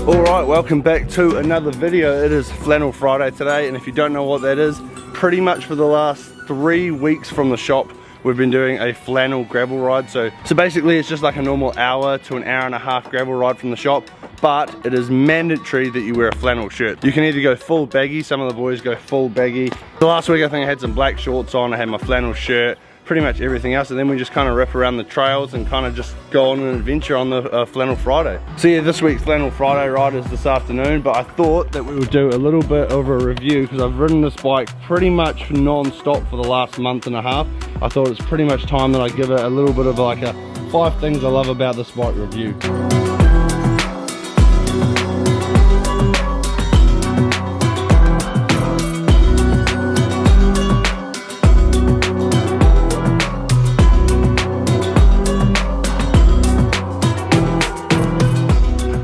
Alright, welcome back to another video. It is Flannel Friday today, and if you don't know what that is, pretty much for the last 3 weeks from the shop we've been doing a flannel gravel ride. So basically it's just like a normal hour to an hour and a half gravel ride from the shop, but it is mandatory that you wear a flannel shirt. You can either go full baggy, some of the boys go full baggy. The last week I think I had some black shorts on, I had my flannel shirt, pretty much everything else, and then we just kind of rip around the trails and kind of just go on an adventure on the Flannel Friday. So yeah, this week's Flannel Friday ride is this afternoon, but I thought that we would do a little bit of a review because I've ridden this bike pretty much non-stop for the last month and a half. I thought it's pretty much time that I give it a little bit of like a 5 things I love about this bike review.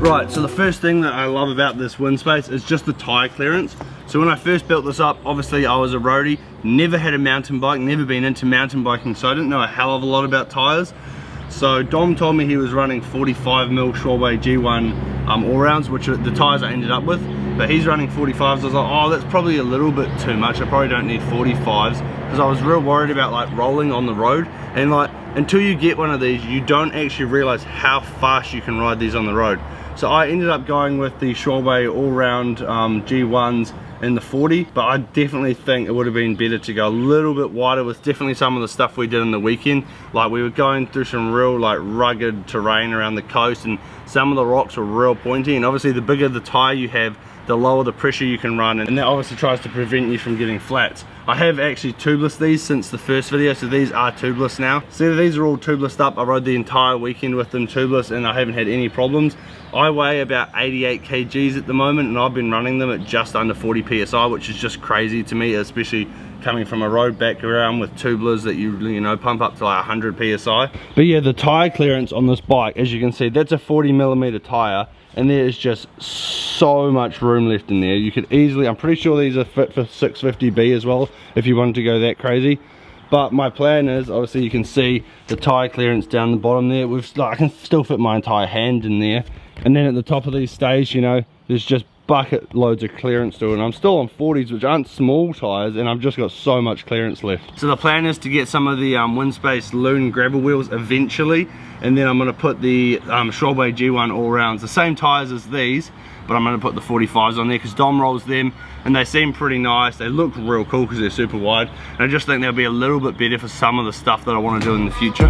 Right, so the first thing that I love about this WINSPACE is just the tyre clearance. So when I first built this up, obviously I was a roadie, never had a mountain bike, never been into mountain biking, so I didn't know a hell of a lot about tyres. So Dom told me he was running 45mm Shoreway G1 all-rounds, which are the tyres I ended up with, but he's running 45s. I was like, oh, that's probably a little bit too much, I probably don't need 45s, because I was real worried about like rolling on the road, and like until you get one of these, you don't actually realize how fast you can ride these on the road. So I ended up going with the Shoreway all-round G1s in the 40, but I definitely think it would have been better to go a little bit wider with definitely some of the stuff we did in the weekend. Like we were going through some real like rugged terrain around the coast, and some of the rocks were real pointy, and obviously the bigger the tyre you have, the lower the pressure you can run, and that obviously tries to prevent you from getting flats. I have actually tubeless these since the first video, so these are tubeless now. So these are all tubeless up. I rode the entire weekend with them tubeless and I haven't had any problems. I weigh about 88 kgs at the moment, and I've been running them at just under 40 psi, which is just crazy to me, especially coming from a road background with tubeless that you know pump up to like 100 psi. But yeah, the tyre clearance on this bike, as you can see, that's a 40mm tyre, and there is just so much room left in there. You could easily, I'm pretty sure these are fit for 650B as well if you wanted to go that crazy. But my plan is, obviously you can see the tyre clearance down the bottom there. I can still fit my entire hand in there, and then at the top of these stays, you know, there's just bucket loads of clearance to it, and I'm still on 40s, which aren't small tyres, and I've just got so much clearance left. So the plan is to get some of the WINSPACE Loon gravel wheels eventually, and then I'm going to put the Shoreway G1 all-rounds, the same tyres as these, but I'm going to put the 45s on there because Dom rolls them and they seem pretty nice. They look real cool because they're super wide, and I just think they'll be a little bit better for some of the stuff that I want to do in the future.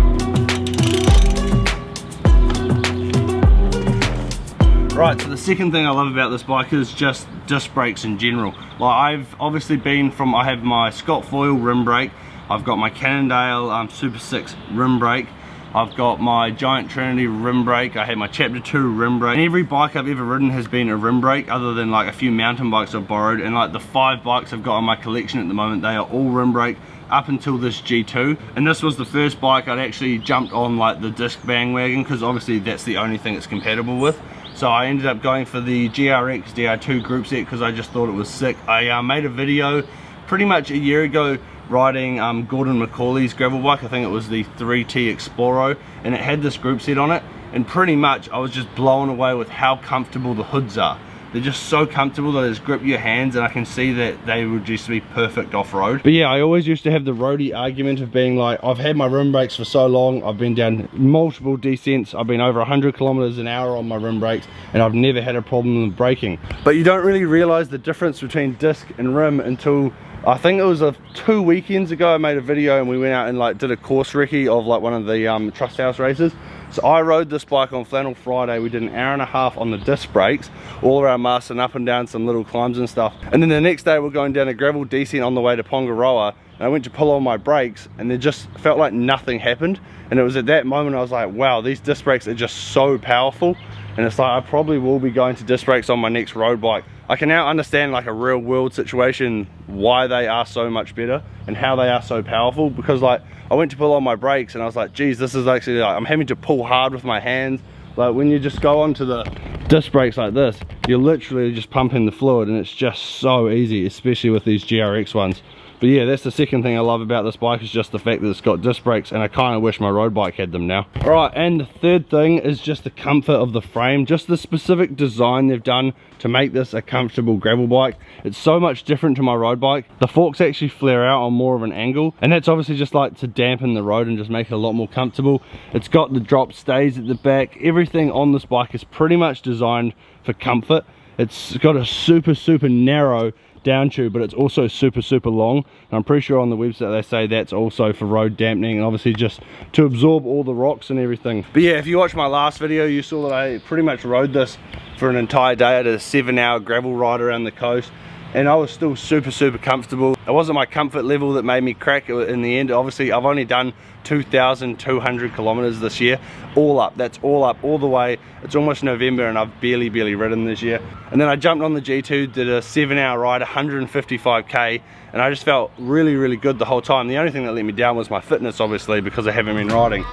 Right, so the second thing I love about this bike is just disc brakes in general. Like I've obviously been from, I have my Scott Foil rim brake, I've got my Cannondale Super 6 rim brake, I've got my Giant Trinity rim brake, I had my Chapter 2 rim brake, and every bike I've ever ridden has been a rim brake, other than like a few mountain bikes I've borrowed, and like the 5 bikes I've got in my collection at the moment, they are all rim brake up until this G2, and this was the first bike I'd actually jumped on like the disc bandwagon, because obviously that's the only thing it's compatible with. So I ended up going for the GRX DR2 group set because I just thought it was sick. I made a video pretty much a year ago riding Gordon McCauley's gravel bike. I think it was the 3T Exploro, and it had this group set on it, and pretty much I was just blown away with how comfortable the hoods are. They're just so comfortable, they just grip your hands, and I can see that they would just be perfect off-road. But yeah, I always used to have the roadie argument of being like, I've had my rim brakes for so long, I've been down multiple descents, I've been over 100 kilometers an hour on my rim brakes, and I've never had a problem with braking. But you don't really realize the difference between disc and rim until, I think it was 2 weekends ago, I made a video and we went out and like did a course recce of like one of the Trust House races. So I rode this bike on Flannel Friday. We did an hour and a half on the disc brakes, all around Marston, up and down some little climbs and stuff. And then the next day we're going down a gravel descent on the way to Pongaroa, and I went to pull on my brakes and it just felt like nothing happened. And it was at that moment I was like, wow, these disc brakes are just so powerful. And it's like, I probably will be going to disc brakes on my next road bike. I can now understand like a real world situation why they are so much better and how they are so powerful, because like I went to pull on my brakes and I was like, geez, this is actually like, I'm having to pull hard with my hands. Like when you just go onto the disc brakes like this, you're literally just pumping the fluid, and it's just so easy, especially with these GRX ones. But yeah, that's the second thing I love about this bike, is just the fact that it's got disc brakes, and I kind of wish my road bike had them now. Alright, and the third thing is just the comfort of the frame, just the specific design they've done to make this a comfortable gravel bike. It's so much different to my road bike. The forks actually flare out on more of an angle, and that's obviously just like to dampen the road and just make it a lot more comfortable. It's got the drop stays at the back. Everything on this bike is pretty much designed for comfort. It's got a super narrow down tube, but it's also super long, and I'm pretty sure on the website they say that's also for road dampening, and obviously just to absorb all the rocks and everything. But yeah, if you watched my last video, you saw that I pretty much rode this for an entire day. I had a 7-hour gravel ride around the coast, and I was still super comfortable. It wasn't my comfort level that made me crack in the end. Obviously I've only done 2,200 kilometers this year, all up. That's all up, all the way. It's almost November and I've barely ridden this year. And then I jumped on the G2, did a 7-hour ride, 155k, and I just felt really good the whole time. The only thing that let me down was my fitness, obviously, because I haven't been riding.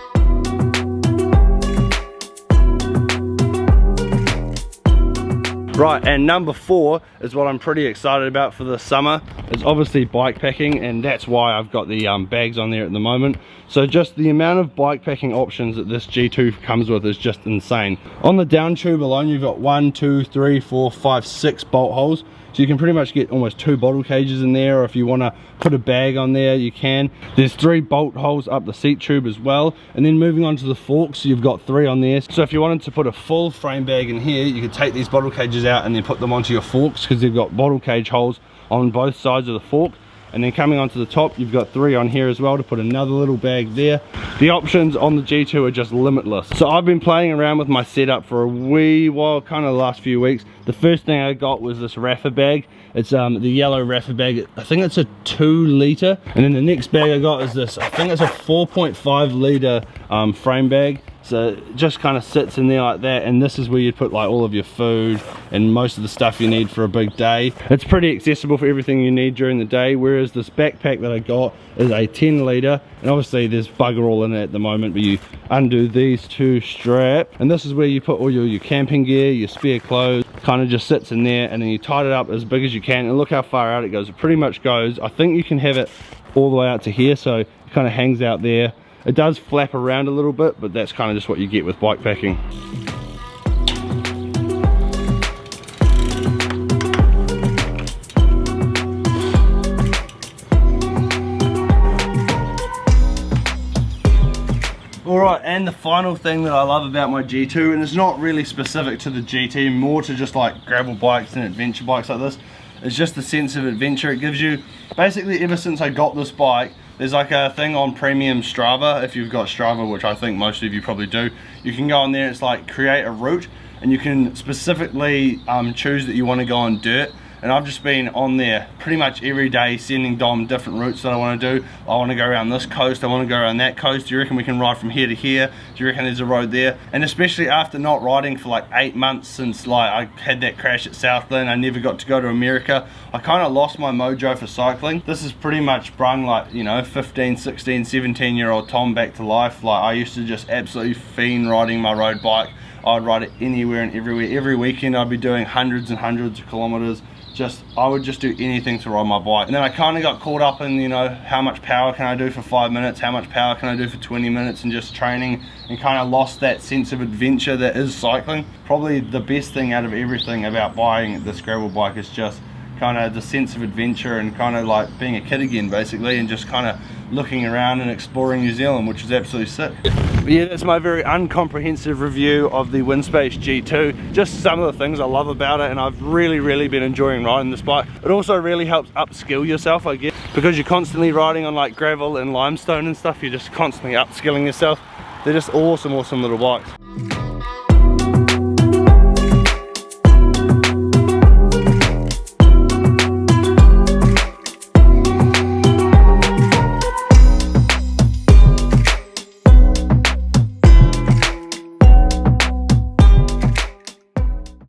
Right, and number 4 is what I'm pretty excited about for the summer. It's obviously bike packing, and that's why I've got the bags on there at the moment. So just the amount of bike packing options that this G2 comes with is just insane. On the down tube alone, you've got 1, 2, 3, 4, 5, 6 bolt holes. So you can pretty much get almost 2 bottle cages in there, or if you want to put a bag on there, you can. There's 3 bolt holes up the seat tube as well, and then moving on to the forks, you've got 3 on there. So if you wanted to put a full frame bag in here, you could take these bottle cages out and then put them onto your forks, because they've got bottle cage holes on both sides of the fork. And then coming onto the top, you've got 3 on here as well to put another little bag there. The options on the G2 are just limitless. So I've been playing around with my setup for a wee while, kind of the last few weeks. The first thing I got was this Rafa bag. It's the yellow Rafa bag. I think it's a 2 litre. And then the next bag I got is this, I think it's a 4.5 litre frame bag. So it just kind of sits in there like that, and this is where you'd put like all of your food and most of the stuff you need for a big day. It's pretty accessible for everything you need during the day, whereas this backpack that I got is a 10 litre, and obviously there's bugger all in it at the moment, but you undo these 2 straps, and this is where you put all your camping gear, your spare clothes. Kind of just sits in there, and then you tight it up as big as you can, and look how far out it goes. It pretty much goes, I think you can have it all the way out to here, so it kind of hangs out there. It does flap around a little bit, but that's kind of just what you get with bike packing. Alright, and the final thing that I love about my G2, and it's not really specific to the GT, more to just like gravel bikes and adventure bikes like this, is just the sense of adventure it gives you. Basically, ever since I got this bike, there's like a thing on Premium Strava, if you've got Strava, which I think most of you probably do. You can go on there, it's like create a route, and you can specifically choose that you want to go on dirt. And I've just been on there pretty much every day sending Dom different routes that I want to do. I want to go around this coast, I want to go around that coast. Do you reckon we can ride from here to here? Do you reckon there's a road there? And especially after not riding for like 8 months since like I had that crash at Southland, I never got to go to America. I kind of lost my mojo for cycling. This has pretty much brung like, you know, 15, 16, 17-year-old Tom back to life. Like I used to just absolutely fiend riding my road bike. I'd ride it anywhere and everywhere. Every weekend I'd be doing hundreds and hundreds of kilometers. I would just do anything to ride my bike. And then I kind of got caught up in, you know, how much power can I do for 5 minutes, how much power can I do for 20 minutes, and just training, and kind of lost that sense of adventure that is cycling. Probably the best thing out of everything about buying this gravel bike is just kind of the sense of adventure and kind of like being a kid again basically, and just kind of looking around and exploring New Zealand, which is absolutely sick. But yeah, that's my very uncomprehensive review of the WINSPACE G2. Just some of the things I love about it, and I've really been enjoying riding this bike. It also really helps upskill yourself, I guess, because you're constantly riding on like gravel and limestone and stuff. You're just constantly upskilling yourself. They're just awesome little bikes.